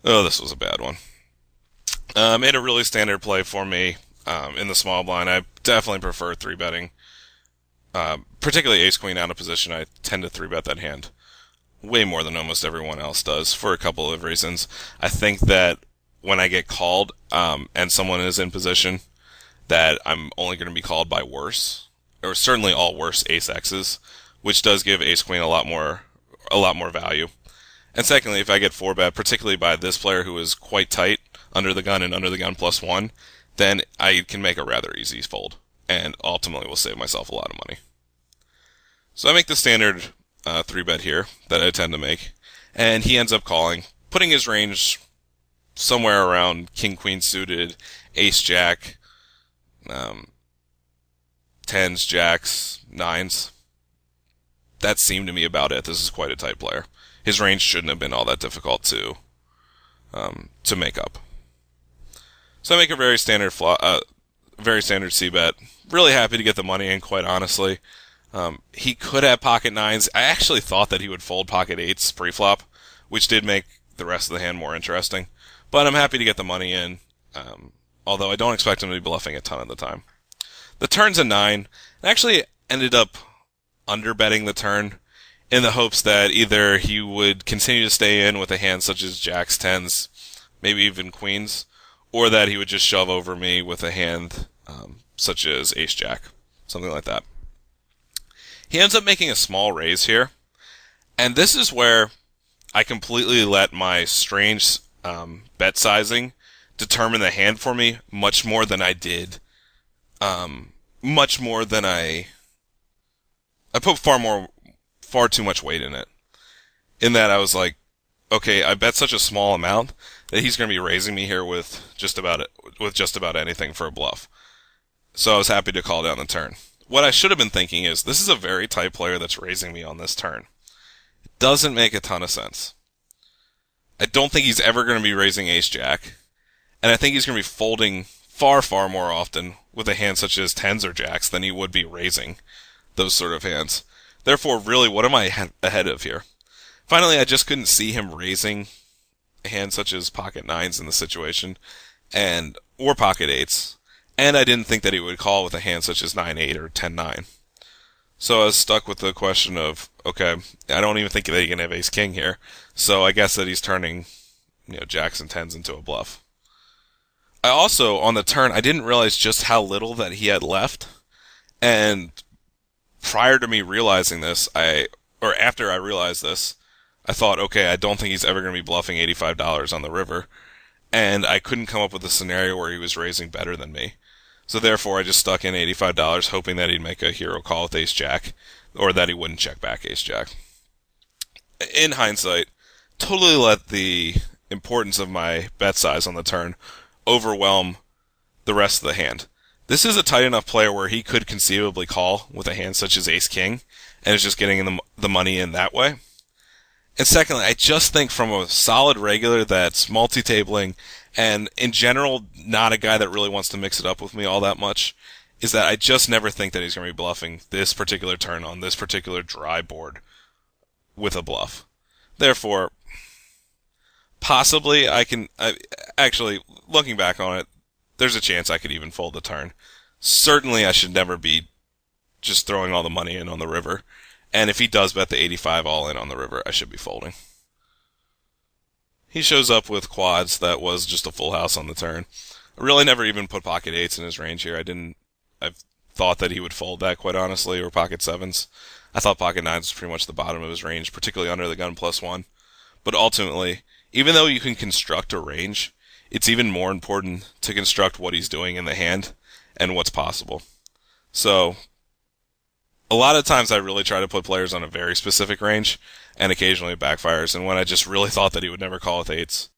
Oh, this was a bad one. Made a really standard play for me in the small blind. I definitely prefer three betting, particularly ace queen out of position. I tend to three bet that hand way more than almost everyone else does for a couple of reasons. I think that when I get called and someone is in position, that I'm only going to be called by worse, or certainly all worse ace X's, which does give ace queen a lot more value. And secondly, if I get four bet, particularly by this player who is quite tight, under the gun and under the gun +1, then I can make a rather easy fold, and ultimately will save myself a lot of money. So I make the standard three bet here that I tend to make, and he ends up calling, putting his range somewhere around king queen suited, ace jack, tens, jacks, nines. That seemed to me about it. This is quite a tight player. His range shouldn't have been all that difficult to make up. So I make a very standard C bet. Really happy to get the money in, quite honestly. He could have pocket nines. I actually thought that he would fold pocket eights pre-flop, which did make the rest of the hand more interesting. But I'm happy to get the money in, although I don't expect him to be bluffing a ton of the time. The turn's a 9. I actually ended up underbetting the turn in the hopes that either he would continue to stay in with a hand such as jacks, tens, maybe even queens, or that he would just shove over me with a hand such as ace jack, something like that. He ends up making a small raise here, and this is where I completely let my strange bet sizing determine the hand for me much more than I did. Much more than I put far too much weight in it. In that I was like, okay, I bet such a small amount that he's going to be raising me here with just about anything for a bluff. So I was happy to call down the turn. What I should have been thinking is, this is a very tight player that's raising me on this turn. It doesn't make a ton of sense. I don't think he's ever going to be raising ace jack, and I think he's going to be folding far, far more often with a hand such as tens or jacks than he would be raising those sort of hands. Therefore, really, what am I ahead of here? Finally, I just couldn't see him raising a hand such as pocket nines in the situation, or pocket eights, and I didn't think that he would call with a hand such as 9-8 or 10-9. So I was stuck with the question of, okay, I don't even think that he can have ace king here, so I guess that he's turning, jacks and tens into a bluff. I also, on the turn, I didn't realize just how little that he had left, and prior to me realizing this, after I realized this, I thought, okay, I don't think he's ever going to be bluffing $85 on the river, and I couldn't come up with a scenario where he was raising better than me. So therefore, I just stuck in $85, hoping that he'd make a hero call with ace jack, or that he wouldn't check back ace jack. In hindsight, totally let the importance of my bet size on the turn overwhelm the rest of the hand. This is a tight enough player where he could conceivably call with a hand such as ace king, and is just getting the money in that way. And secondly, I just think from a solid regular that's multi-tabling, and in general not a guy that really wants to mix it up with me all that much, is that I just never think that he's going to be bluffing this particular turn on this particular dry board with a bluff. Therefore, possibly actually, looking back on it, there's a chance I could even fold the turn. Certainly I should never be just throwing all the money in on the river. And if he does bet the 85 all in on the river, I should be folding. He shows up with quads that was just a full house on the turn. I really never even put pocket eights in his range here. I thought that he would fold that, quite honestly, or pocket sevens. I thought pocket nines was pretty much the bottom of his range, particularly under the gun +1. But ultimately, even though you can construct a range, it's even more important to construct what he's doing in the hand and what's possible. So, a lot of times I really try to put players on a very specific range, and occasionally it backfires. And when I just really thought that he would never call with eights,